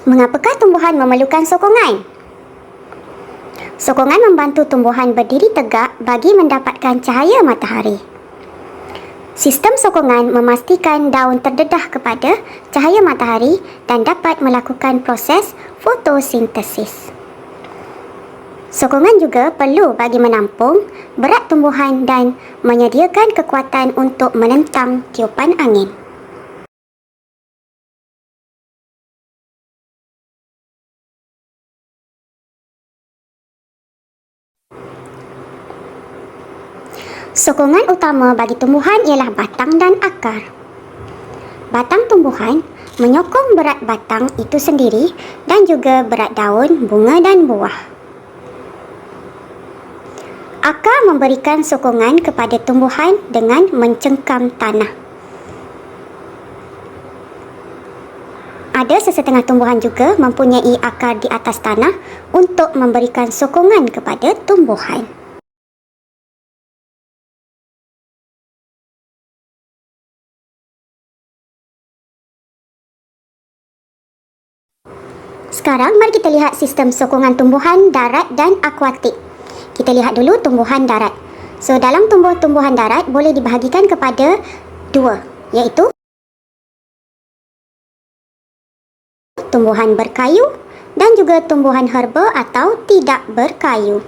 Mengapakah tumbuhan memerlukan sokongan? Sokongan membantu tumbuhan berdiri tegak bagi mendapatkan cahaya matahari. Sistem sokongan memastikan daun terdedah kepada cahaya matahari dan dapat melakukan proses fotosintesis. Sokongan juga perlu bagi menampung berat tumbuhan dan menyediakan kekuatan untuk menentang tiupan angin. Sokongan utama bagi tumbuhan ialah batang dan akar. Batang tumbuhan menyokong berat batang itu sendiri dan juga berat daun, bunga dan buah. Akar memberikan sokongan kepada tumbuhan dengan mencengkam tanah. Ada sesetengah tumbuhan juga mempunyai akar di atas tanah untuk memberikan sokongan kepada tumbuhan. Sekarang mari kita lihat sistem sokongan tumbuhan darat dan akuatik. Kita lihat dulu tumbuhan darat. So, dalam tumbuhan darat boleh dibahagikan kepada dua, iaitu tumbuhan berkayu dan juga tumbuhan herba atau tidak berkayu.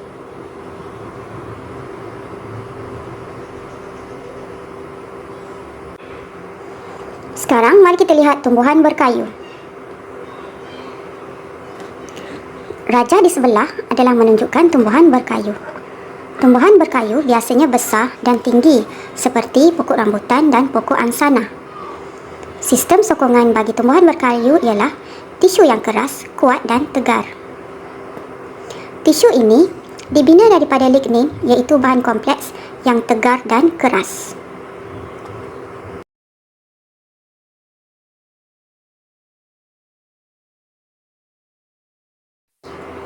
Sekarang mari kita lihat tumbuhan berkayu. Raja di sebelah adalah menunjukkan tumbuhan berkayu. Tumbuhan berkayu biasanya besar dan tinggi seperti pokok rambutan dan pokok angsana. Sistem sokongan bagi tumbuhan berkayu ialah tisu yang keras, kuat dan tegar. Tisu ini dibina daripada lignin, iaitu bahan kompleks yang tegar dan keras.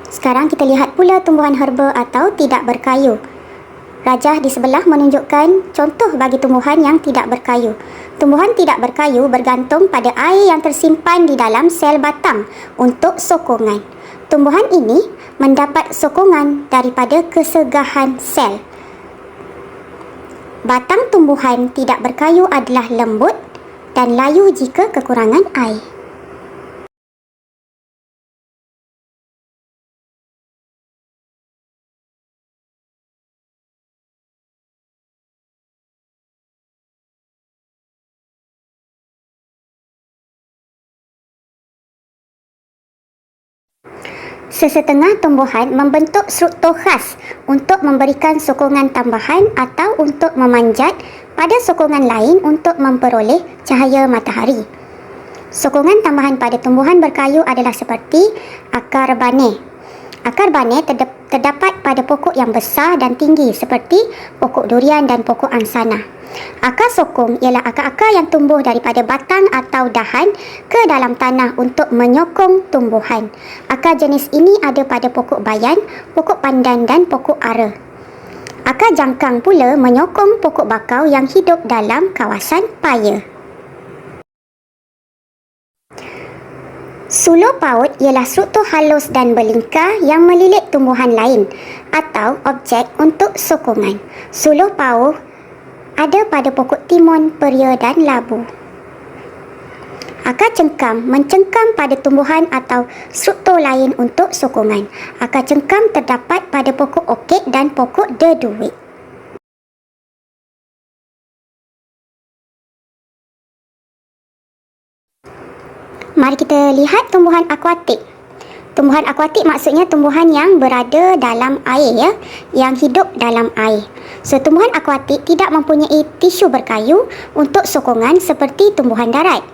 Sekarang kita lihat pula tumbuhan herba atau tidak berkayu. Rajah di sebelah menunjukkan contoh bagi tumbuhan yang tidak berkayu. Tumbuhan tidak berkayu bergantung pada air yang tersimpan di dalam sel batang untuk sokongan. Tumbuhan ini mendapat sokongan daripada kesegahan sel. Batang tumbuhan tidak berkayu adalah lembut dan layu jika kekurangan air. Sesetengah tumbuhan membentuk struktur khas untuk memberikan sokongan tambahan atau untuk memanjat pada sokongan lain untuk memperoleh cahaya matahari. Sokongan tambahan pada tumbuhan berkayu adalah seperti akar bane. Akar bane terdapat pada pokok yang besar dan tinggi seperti pokok durian dan pokok angsana. Akar sokong ialah akar-akar yang tumbuh daripada batang atau dahan ke dalam tanah untuk menyokong tumbuhan. Akar jenis ini ada pada pokok bayan, pokok pandan dan pokok ara. Akar jangkang pula menyokong pokok bakau yang hidup dalam kawasan paya. Sulur paut ialah struktur halus dan berlingkar yang melilit tumbuhan lain atau objek untuk sokongan. Sulur paut ada pada pokok timun, peria dan labu. Akar cengkam mencengkam pada tumbuhan atau struktur lain untuk sokongan. Akar cengkam terdapat pada pokok orkid dan pokok deduit. Mari kita lihat tumbuhan akuatik. Tumbuhan akuatik maksudnya tumbuhan yang berada dalam air, ya, yang hidup dalam air. So, tumbuhan akuatik tidak mempunyai tisu berkayu untuk sokongan seperti tumbuhan darat.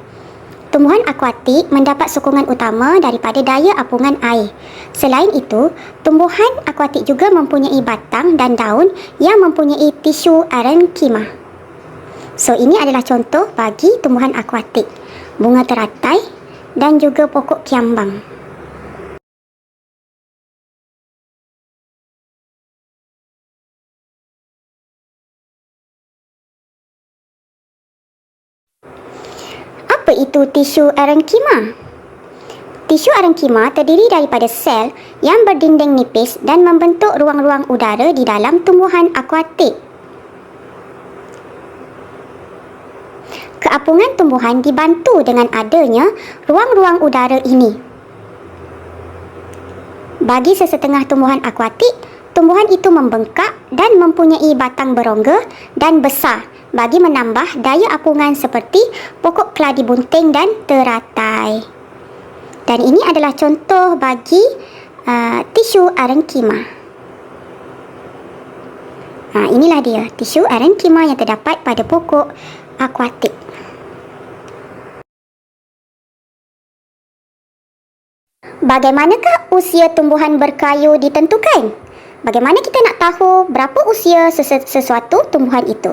Tumbuhan akuatik mendapat sokongan utama daripada daya apungan air. Selain itu, tumbuhan akuatik juga mempunyai batang dan daun yang mempunyai tisu arenkima. So, ini adalah contoh bagi tumbuhan akuatik. Bunga teratai dan juga pokok kiambang. Apa itu tisu arenkima? Tisu arenkima terdiri daripada sel yang berdinding nipis dan membentuk ruang-ruang udara di dalam tumbuhan akuatik. Keapungan tumbuhan dibantu dengan adanya ruang-ruang udara ini. Bagi sesetengah tumbuhan akuatik, tumbuhan itu membengkak dan mempunyai batang berongga dan besar bagi menambah daya apungan seperti pokok keladi bunting dan teratai. Dan ini adalah contoh bagi tisu arenkima. Inilah dia, tisu arenkima yang terdapat pada pokok akuatik. Bagaimanakah usia tumbuhan berkayu ditentukan? Bagaimana kita nak tahu berapa usia sesuatu tumbuhan itu?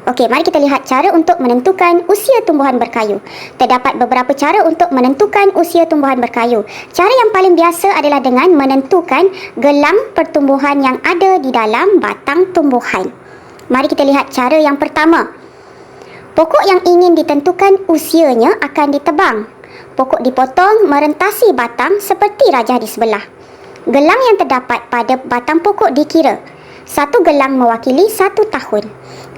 Okey, mari kita lihat cara untuk menentukan usia tumbuhan berkayu. Terdapat beberapa cara untuk menentukan usia tumbuhan berkayu. Cara yang paling biasa adalah dengan menentukan gelang pertumbuhan yang ada di dalam batang tumbuhan. Mari kita lihat cara yang pertama. Pokok yang ingin ditentukan usianya akan ditebang. Pokok dipotong merentasi batang seperti rajah di sebelah. Gelang yang terdapat pada batang pokok dikira. Satu gelang mewakili 1 tahun.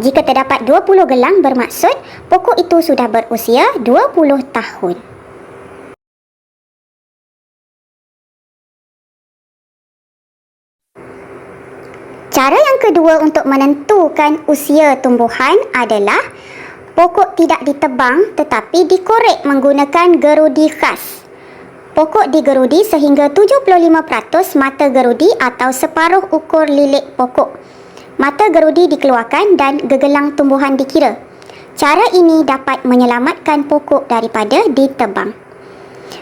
Jika terdapat 20 gelang bermaksud pokok itu sudah berusia 20 tahun. Cara yang kedua untuk menentukan usia tumbuhan adalah pokok tidak ditebang tetapi dikorek menggunakan gerudi khas. Pokok digerudi sehingga 75% mata gerudi atau separuh ukur lilik pokok. Mata gerudi dikeluarkan dan gegelang tumbuhan dikira. Cara ini dapat menyelamatkan pokok daripada ditebang.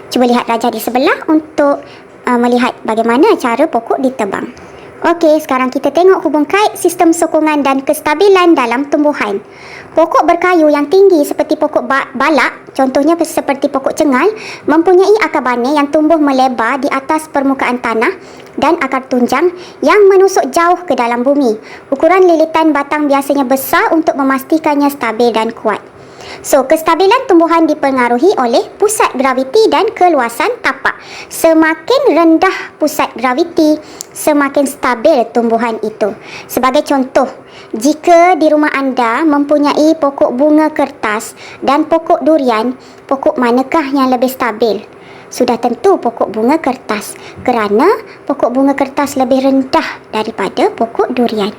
Cuba lihat rajah di sebelah untuk melihat bagaimana cara pokok ditebang. Okey, sekarang kita tengok hubung kait sistem sokongan dan kestabilan dalam tumbuhan. Pokok berkayu yang tinggi seperti pokok balak, contohnya seperti pokok cengal, mempunyai akar bane yang tumbuh melebar di atas permukaan tanah dan akar tunjang yang menusuk jauh ke dalam bumi. Ukuran lilitan batang biasanya besar untuk memastikannya stabil dan kuat. So, kestabilan tumbuhan dipengaruhi oleh pusat graviti dan keluasan tapak. Semakin rendah pusat graviti, semakin stabil tumbuhan itu. Sebagai contoh, jika di rumah anda mempunyai pokok bunga kertas dan pokok durian, pokok manakah yang lebih stabil? Sudah tentu pokok bunga kertas, kerana pokok bunga kertas lebih rendah daripada pokok durian.